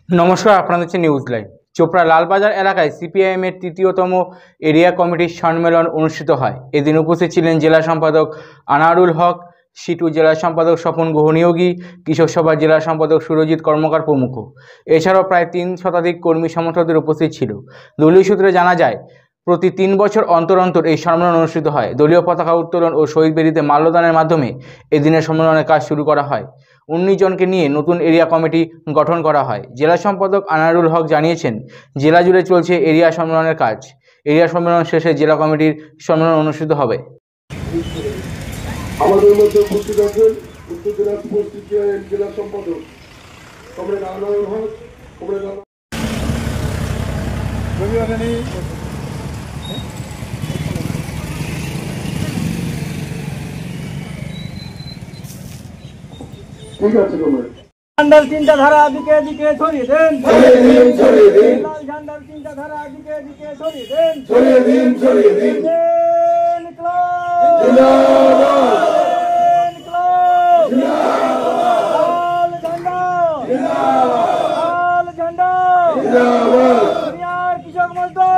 নমস্কার, আপনারা দেখছেন নিউজ লাইভ। চোপড়া লালবাজার এলাকায় সিপিআইএমের তৃতীয়তম এরিয়া কমিটির সম্মেলন অনুষ্ঠিত হয়। এদিন উপস্থিত ছিলেন জেলা সম্পাদক আনারুল হক, সিটু জেলা সম্পাদক স্বপন গুহনিয়োগী, কৃষক সভার জেলা সম্পাদক সুরজিৎ কর্মকার প্রমুখ। এছাড়াও প্রায় 3 শতাধিক কর্মী সমর্থকদের উপস্থিত ছিল। দলীয় সূত্রে জানা যায়, প্রতি 3 বছর অন্তর অন্তর এই সম্মেলন অনুষ্ঠিত হয়। দলীয় পতাকা উত্তোলন ও শহীদ বেদিতে মাল্যদানের মাধ্যমে এদিনের সম্মেলনের কাজ শুরু করা হয়। 19 জনকে নিয়ে নতুন এরিয়া কমিটি গঠন করা হয়। জেলা সম্পাদক আনারুল হক জানিয়েছেন, জেলা জুড়ে চলছে এরিয়া সম্মেলনের কাজ। এরিয়া সম্মেলন শেষে জেলা কমিটির সম্মেলন অনুষ্ঠিত হবে। আমাদের মধ্যে উপস্থিত আছেন উত্তর জেলার সিপিআইএম জেলা সম্পাদক কমরেড আনারুল হক। ঠিক আছে কমরেড। ঝান্ডার চিন্তাধারা দিকে দিকে ছড়িয়ে দেন, লাল ঝান্ডার চিন্তাধারা দিকে দিকে ছড়িয়ে দেন। কৃষক মজদুর